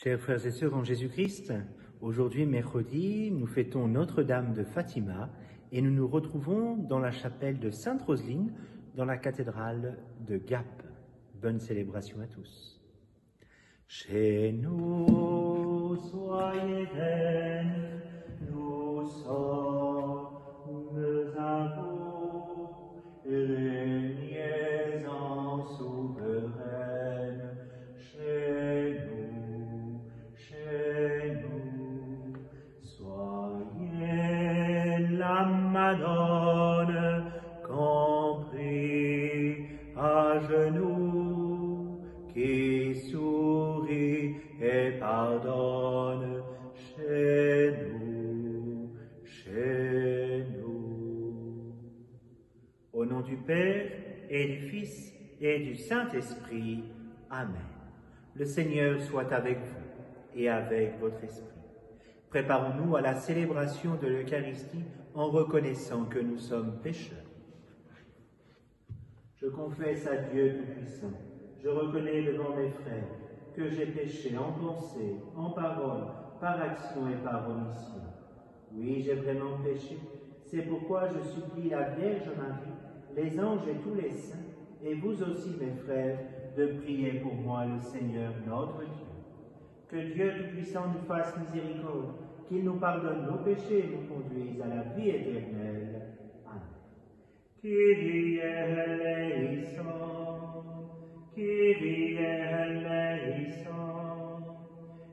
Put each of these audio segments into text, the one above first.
Chers frères et sœurs en Jésus-Christ, aujourd'hui mercredi, nous fêtons Notre-Dame de Fatima et nous nous retrouvons dans la chapelle de Sainte-Roseline, dans la cathédrale de Gap. Bonne célébration à tous. Chez nous, soyez reine, nous sommes à vous, régnez en souveraine. Chez nous, soyez la Madone, compris à genoux, qui sourit et pardonne. Chez nous. Au nom du Père et du Fils et du Saint-Esprit. Amen. Le Seigneur soit avec vous et avec votre esprit. Préparons-nous à la célébration de l'Eucharistie en reconnaissant que nous sommes pécheurs. Je confesse à Dieu Tout-Puissant, je reconnais devant mes frères que j'ai péché en pensée, en parole, par action et par omission. Oui, j'ai vraiment péché. C'est pourquoi je supplie la Vierge Marie, les anges et tous les saints, et vous aussi, mes frères, de prier pour moi le Seigneur notre Dieu. Que Dieu Tout-Puissant nous fasse miséricorde, qu'il nous pardonne nos péchés et nous conduise à la vie éternelle. Amen. Kyrie eleison, Kyrie eleison,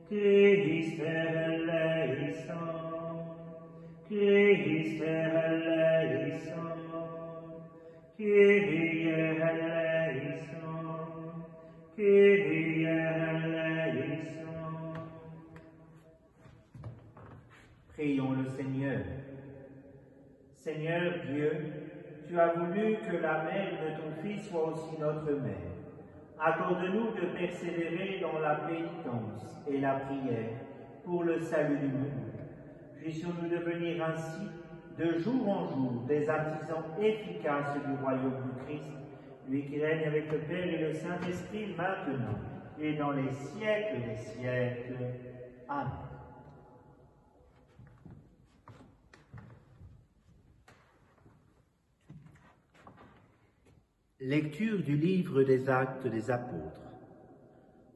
Christe eleison, Christe eleison, Kyrie eleison, Kyrie eleison. Prions le Seigneur. Seigneur Dieu, tu as voulu que la mère de ton Fils soit aussi notre mère. Accorde-nous de persévérer dans la pénitence et la prière pour le salut du monde. Puissions-nous devenir ainsi, de jour en jour, des artisans efficaces du royaume du Christ, lui qui règne avec le Père et le Saint-Esprit maintenant et dans les siècles des siècles. Amen. Lecture du livre des Actes des Apôtres.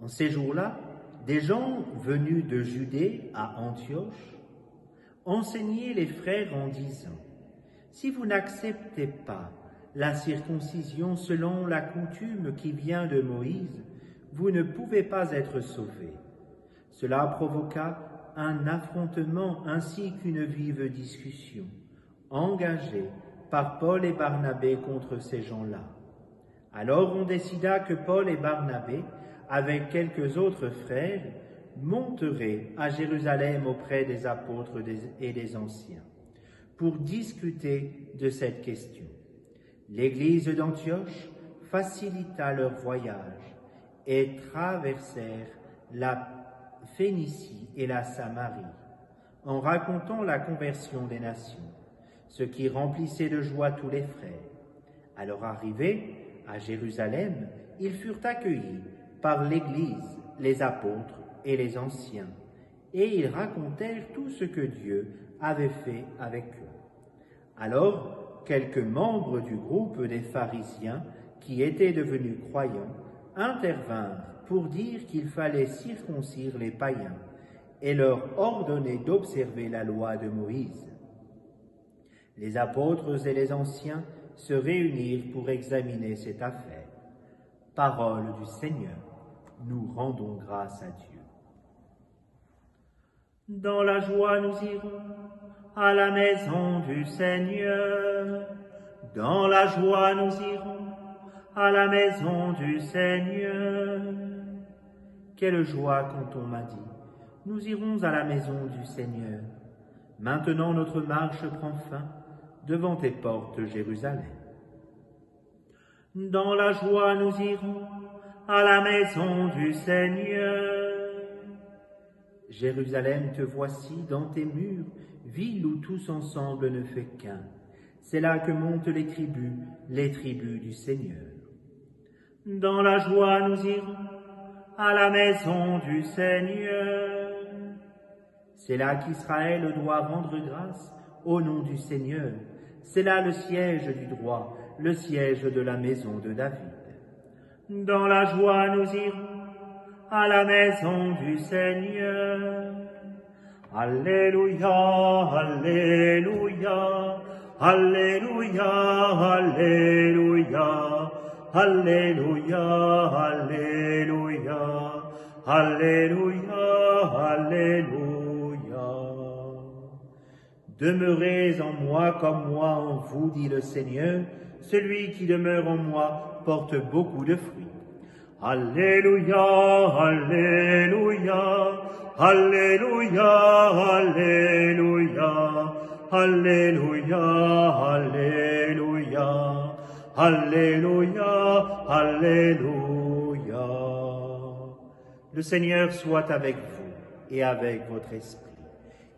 En ces jours-là, des gens venus de Judée à Antioche enseignaient les frères en disant : si vous n'acceptez pas la circoncision selon la coutume qui vient de Moïse, vous ne pouvez pas être sauvés. Cela provoqua un affrontement ainsi qu'une vive discussion, engagée par Paul et Barnabé contre ces gens-là. Alors on décida que Paul et Barnabé, avec quelques autres frères, monteraient à Jérusalem auprès des apôtres et des anciens, pour discuter de cette question. L'Église d'Antioche facilita leur voyage et traversèrent la Phénicie et la Samarie, en racontant la conversion des nations, ce qui remplissait de joie tous les frères. À leur arrivée à Jérusalem, ils furent accueillis par l'Église, les apôtres et les anciens, et ils racontèrent tout ce que Dieu avait fait avec eux. Alors, quelques membres du groupe des pharisiens, qui étaient devenus croyants, intervinrent pour dire qu'il fallait circoncire les païens et leur ordonner d'observer la loi de Moïse. Les apôtres et les anciens se réunirent pour examiner cette affaire. Parole du Seigneur, nous rendons grâce à Dieu. Dans la joie nous irons à la maison du Seigneur. Dans la joie nous irons à la maison du Seigneur. Quelle joie quand on m'a dit, nous irons à la maison du Seigneur. Maintenant notre marche prend fin devant tes portes, Jérusalem. Dans la joie nous irons à la maison du Seigneur. Jérusalem, te voici dans tes murs, ville où tous ensemble ne fait qu'un. C'est là que montent les tribus du Seigneur. Dans la joie nous irons à la maison du Seigneur. C'est là qu'Israël doit rendre grâce au nom du Seigneur. C'est là le siège du droit, le siège de la maison de David. Dans la joie nous irons à la maison du Seigneur. Alléluia, Alléluia, Alléluia, Alléluia, Alléluia, Alléluia, Alléluia, Alléluia. Demeurez en moi comme moi en vous, dit le Seigneur. Celui qui demeure en moi porte beaucoup de fruits. Alléluia, Alléluia, Alléluia, Alléluia, Alléluia, Alléluia, Alléluia, Alléluia. Le Seigneur soit avec vous et avec votre esprit.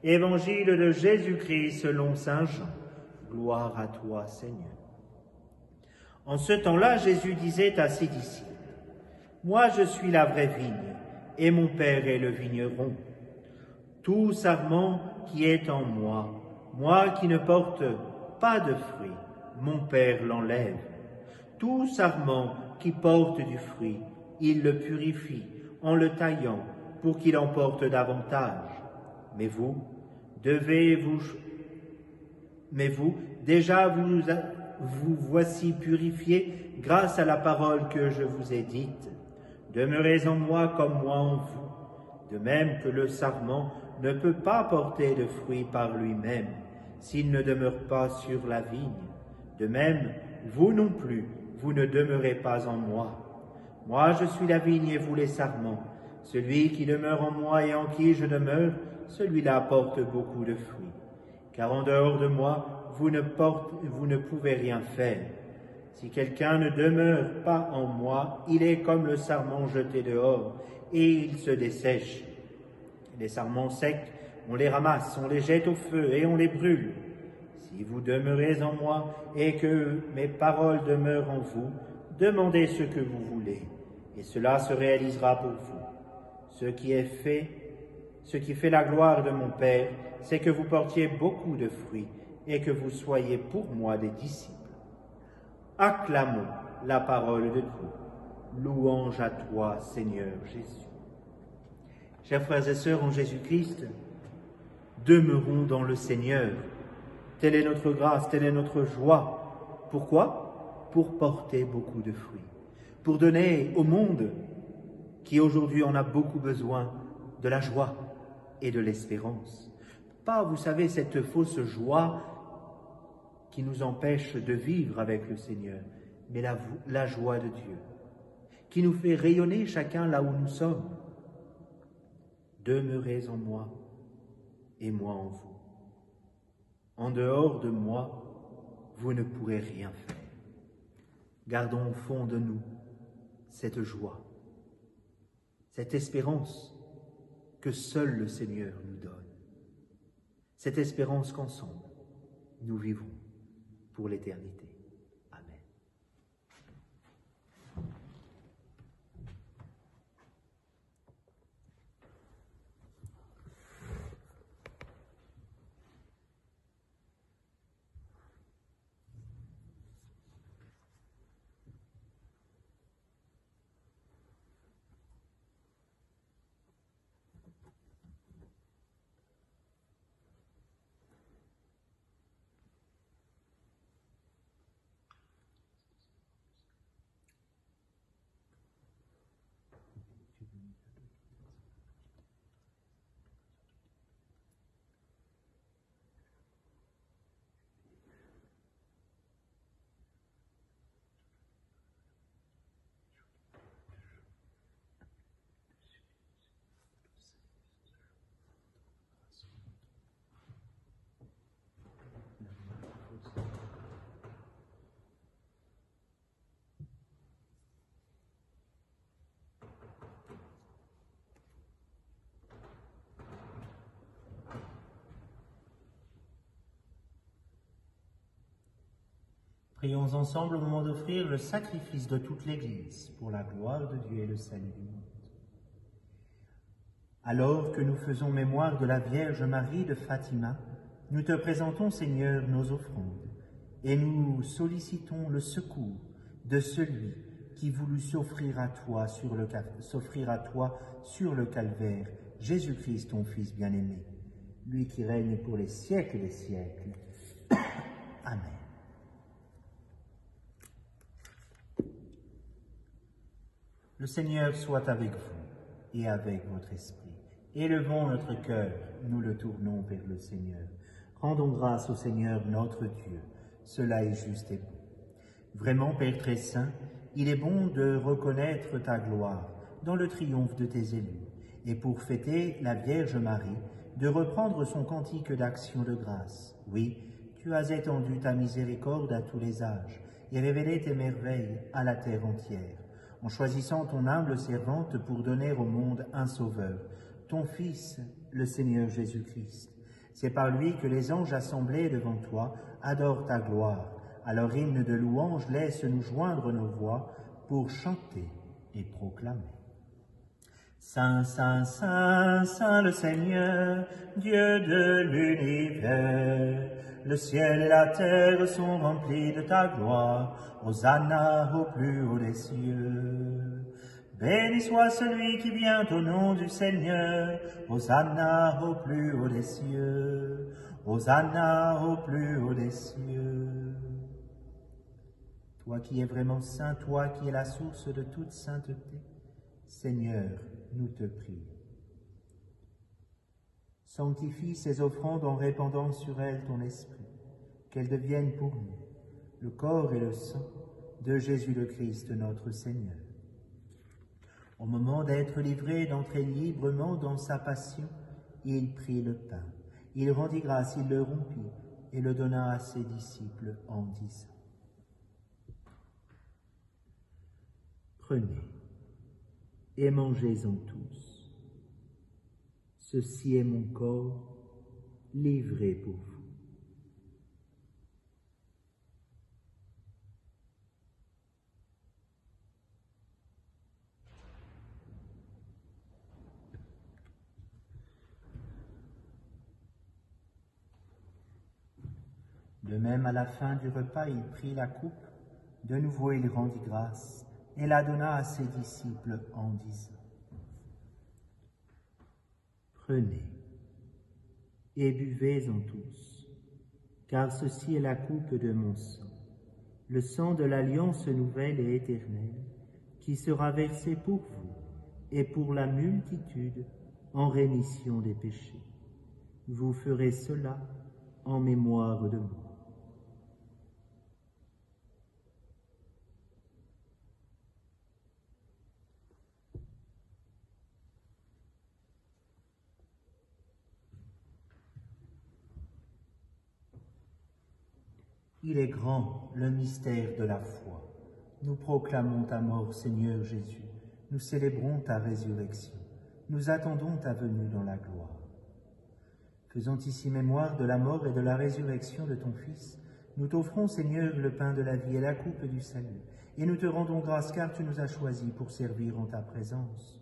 Évangile de Jésus-Christ selon saint Jean. Gloire à toi, Seigneur. En ce temps-là, Jésus disait à ses disciples, « Moi, je suis la vraie vigne, et mon Père est le vigneron. Tout sarment qui est en moi, moi qui ne porte pas de fruit, mon Père l'enlève. Tout sarment qui porte du fruit, il le purifie en le taillant pour qu'il en porte davantage. Mais vous, déjà vous voici purifiés grâce à la parole que je vous ai dite. Demeurez en moi comme moi en vous. De même que le sarment ne peut pas porter de fruits par lui-même s'il ne demeure pas sur la vigne. De même, vous non plus, vous ne demeurez pas en moi. Moi, je suis la vigne et vous les sarments. Celui qui demeure en moi et en qui je demeure, celui-là porte beaucoup de fruits. Car en dehors de moi, vous ne pouvez rien faire. Si quelqu'un ne demeure pas en moi, il est comme le sarment jeté dehors, et il se dessèche. Les sarments secs, on les ramasse, on les jette au feu et on les brûle. Si vous demeurez en moi et que mes paroles demeurent en vous, demandez ce que vous voulez, et cela se réalisera pour vous. Ce qui fait la gloire de mon Père, c'est que vous portiez beaucoup de fruits et que vous soyez pour moi des disciples. Acclamons la parole de Dieu. Louange à toi, Seigneur Jésus. Chers frères et sœurs en Jésus-Christ, demeurons dans le Seigneur. Telle est notre grâce, telle est notre joie. Pourquoi? Pour porter beaucoup de fruits. Pour donner au monde, qui aujourd'hui en a beaucoup besoin, de la joie et de l'espérance. Pas, vous savez, cette fausse joie qui nous empêche de vivre avec le Seigneur, mais la joie de Dieu, qui nous fait rayonner chacun là où nous sommes. Demeurez en moi et moi en vous. En dehors de moi, vous ne pourrez rien faire. Gardons au fond de nous cette joie, cette espérance que seul le Seigneur nous donne. Cette espérance qu'ensemble, nous vivons pour l'éternité. Amen. Prions ensemble au moment d'offrir le sacrifice de toute l'Église pour la gloire de Dieu et le salut du monde. Alors que nous faisons mémoire de la Vierge Marie de Fatima, nous te présentons, Seigneur, nos offrandes, et nous sollicitons le secours de celui qui voulut s'offrir à toi sur le calvaire, Jésus-Christ, ton Fils bien-aimé, lui qui règne pour les siècles des siècles. Amen. Le Seigneur soit avec vous et avec votre esprit. Élevons notre cœur, nous le tournons vers le Seigneur. Rendons grâce au Seigneur notre Dieu, cela est juste et bon. Vraiment, Père très saint, il est bon de reconnaître ta gloire dans le triomphe de tes élus, et pour fêter la Vierge Marie, de reprendre son cantique d'action de grâce. Oui, tu as étendu ta miséricorde à tous les âges, et révélé tes merveilles à la terre entière, en choisissant ton humble servante pour donner au monde un sauveur, ton Fils, le Seigneur Jésus-Christ. C'est par lui que les anges assemblés devant toi adorent ta gloire. À leur hymne de louange, laisse-nous joindre nos voix pour chanter et proclamer. Saint, Saint, Saint, Saint le Seigneur, Dieu de l'univers, le ciel et la terre sont remplis de ta gloire. Hosanna au plus haut des cieux. Béni soit celui qui vient au nom du Seigneur. Hosanna au plus haut des cieux. Hosanna au plus haut des cieux. Toi qui es vraiment saint, toi qui es la source de toute sainteté, Seigneur, nous te prions. Sanctifie ces offrandes en répandant sur elles ton esprit, qu'elles deviennent pour nous le corps et le sang de Jésus le Christ, notre Seigneur. Au moment d'être livré, d'entrer librement dans sa passion, il prit le pain. Il rendit grâce, il le rompit et le donna à ses disciples en disant : Prenez et mangez-en tous. Ceci est mon corps livré pour vous. De même, à la fin du repas, il prit la coupe. De nouveau, il rendit grâce et la donna à ses disciples en disant : Prenez et buvez-en tous, car ceci est la coupe de mon sang, le sang de l'alliance nouvelle et éternelle, qui sera versé pour vous et pour la multitude en rémission des péchés. Vous ferez cela en mémoire de moi. Il est grand, le mystère de la foi. Nous proclamons ta mort, Seigneur Jésus. Nous célébrons ta résurrection. Nous attendons ta venue dans la gloire. Faisant ici mémoire de la mort et de la résurrection de ton Fils, nous t'offrons, Seigneur, le pain de la vie et la coupe du salut, et nous te rendons grâce car tu nous as choisis pour servir en ta présence.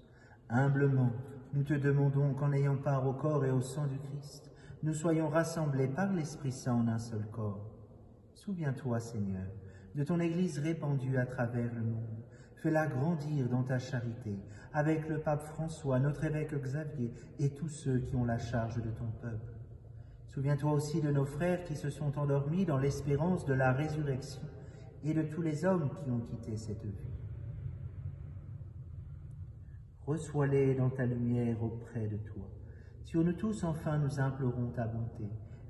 Humblement, nous te demandons qu'en ayant part au corps et au sang du Christ, nous soyons rassemblés par l'Esprit Saint en un seul corps. Souviens-toi, Seigneur, de ton Église répandue à travers le monde. Fais-la grandir dans ta charité, avec le pape François, notre évêque Xavier, et tous ceux qui ont la charge de ton peuple. Souviens-toi aussi de nos frères qui se sont endormis dans l'espérance de la résurrection, et de tous les hommes qui ont quitté cette vie. Reçois-les dans ta lumière auprès de toi. Sur nous tous, enfin, nous implorons ta bonté.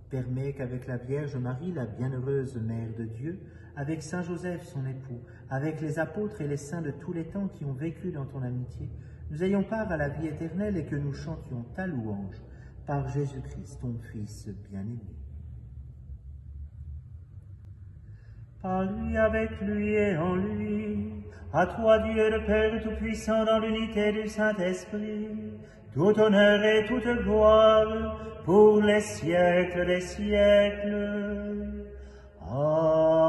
Permets qu'avec la Vierge Marie, la bienheureuse Mère de Dieu, avec Saint Joseph, son époux, avec les apôtres et les saints de tous les temps qui ont vécu dans ton amitié, nous ayons part à la vie éternelle et que nous chantions ta louange par Jésus-Christ, ton Fils bien-aimé. Par lui, avec lui et en lui, à toi Dieu le Père Tout-Puissant dans l'unité du Saint-Esprit, tout honneur et toute gloire pour les siècles des siècles. Amen.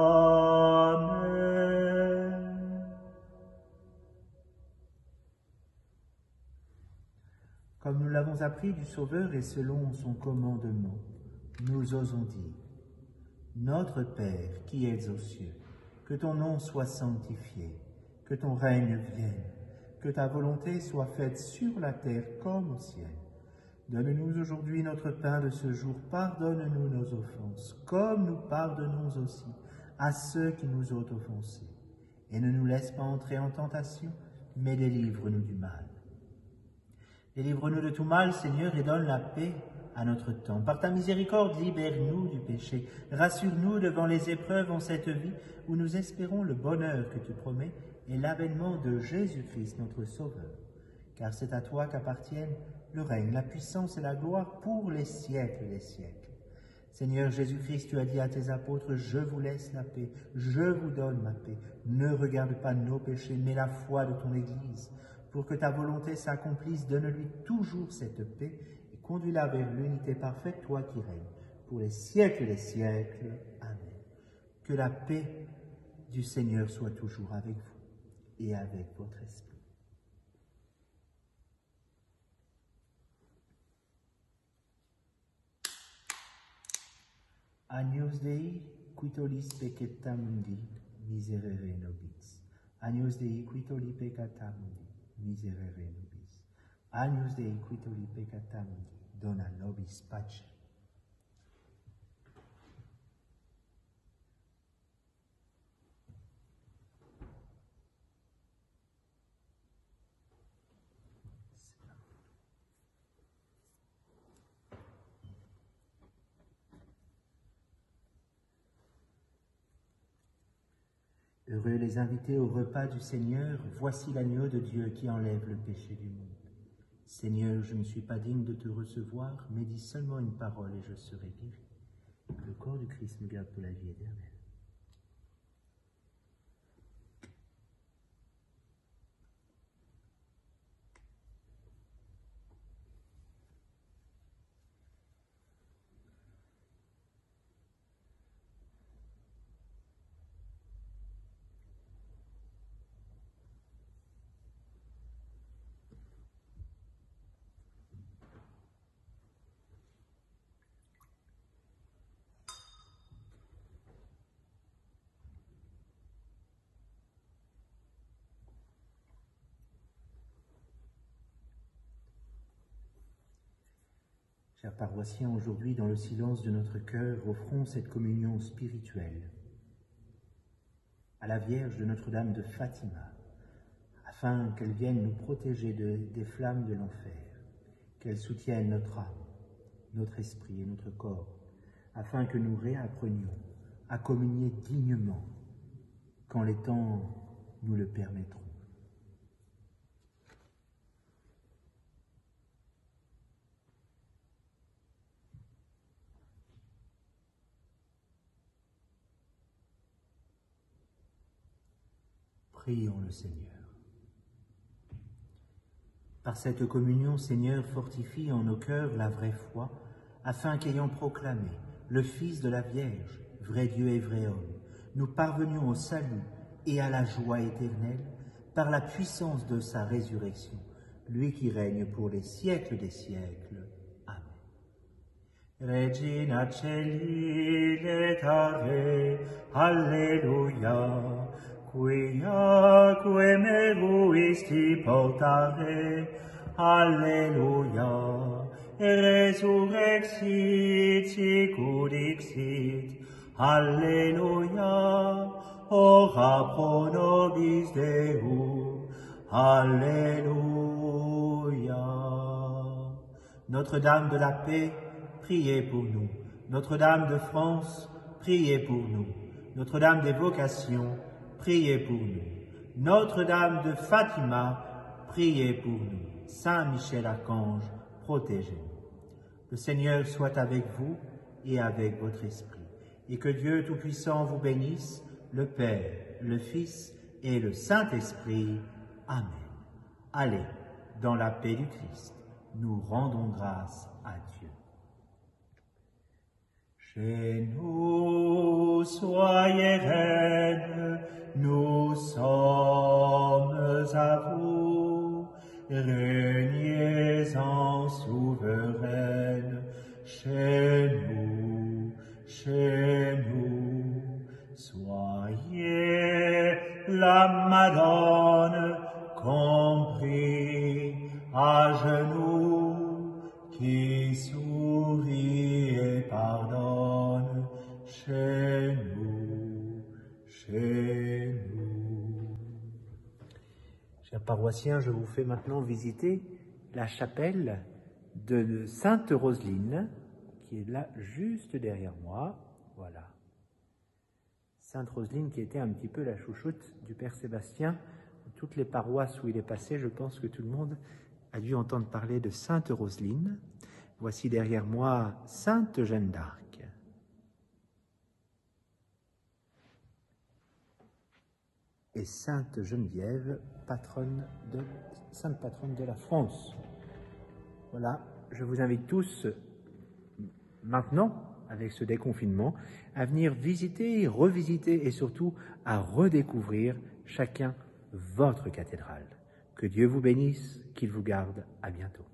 Comme nous l'avons appris du Sauveur et selon son commandement, nous osons dire, Notre Père qui es aux cieux, que ton nom soit sanctifié, que ton règne vienne, que ta volonté soit faite sur la terre comme au ciel. Donne-nous aujourd'hui notre pain de ce jour, pardonne-nous nos offenses, comme nous pardonnons aussi à ceux qui nous ont offensés. Et ne nous laisse pas entrer en tentation, mais délivre-nous du mal. Délivre-nous de tout mal, Seigneur, et donne la paix à notre temps. Par ta miséricorde, libère-nous du péché. Rassure-nous devant les épreuves en cette vie où nous espérons le bonheur que tu promets et l'avènement de Jésus-Christ, notre Sauveur. Car c'est à toi qu'appartiennent le règne, la puissance et la gloire pour les siècles des siècles. Seigneur Jésus-Christ, tu as dit à tes apôtres, je vous laisse la paix, je vous donne ma paix. Ne regarde pas nos péchés, mais la foi de ton Église. Pour que ta volonté s'accomplisse, donne-lui toujours cette paix et conduis-la vers l'unité parfaite, toi qui règnes, pour les siècles des siècles. Amen. Que la paix du Seigneur soit toujours avec vous et avec votre esprit. Agnus Dei, qui tollis peccata mundi, miserere nobis. Agnus Dei, qui tollis peccata mundi, miserere nobis. Agnus Dei, qui tollis peccata mundi, dona nobis pace. Heureux les invités au repas du Seigneur, voici l'agneau de Dieu qui enlève le péché du monde. Seigneur, je ne suis pas digne de te recevoir, mais dis seulement une parole et je serai guéri. Que le corps du Christ me garde pour la vie éternelle. Chers paroissiens, aujourd'hui, dans le silence de notre cœur, offrons cette communion spirituelle à la Vierge de Notre-Dame de Fatima, afin qu'elle vienne nous protéger des flammes de l'enfer, qu'elle soutienne notre âme, notre esprit et notre corps, afin que nous réapprenions à communier dignement quand les temps nous le permettront. Prions le Seigneur. Par cette communion, Seigneur, fortifie en nos cœurs la vraie foi, afin qu'ayant proclamé le Fils de la Vierge, vrai Dieu et vrai homme, nous parvenions au salut et à la joie éternelle par la puissance de sa résurrection, lui qui règne pour les siècles des siècles. Amen. Regina Celi letare, Alleluia, quiaque meruisti portare, Alleluia, resurrexit sicut dixit, Alleluia, ora pro nobis Deum, Alléluia. Notre-Dame de la paix, priez pour nous. Notre-Dame de France, priez pour nous. Notre-Dame des vocations, priez pour nous. Notre-Dame de Fatima, priez pour nous. Saint Michel-Archange, protégez-nous. Le Seigneur soit avec vous et avec votre esprit. Et que Dieu Tout-Puissant vous bénisse, le Père, le Fils et le Saint-Esprit. Amen. Allez, dans la paix du Christ, nous rendons grâce à Dieu. Chez nous, soyez reine, nous sommes à vous. régnez en souveraine chez nous, soyez la Madone compris à genoux, qui sourit et pardonne chez nous, Chers paroissiens, je vous fais maintenant visiter la chapelle de Sainte Roseline, qui est là juste derrière moi. Voilà. Sainte Roseline qui était un petit peu la chouchoute du Père Sébastien. Toutes les paroisses où il est passé, je pense que tout le monde a dû entendre parler de Sainte Roseline. Voici derrière moi Sainte Jeanne d'Arc. Et Sainte Geneviève, sainte patronne de la France. Voilà, je vous invite tous, maintenant, avec ce déconfinement, à venir visiter, revisiter et surtout à redécouvrir chacun votre cathédrale. Que Dieu vous bénisse, qu'il vous garde. À bientôt.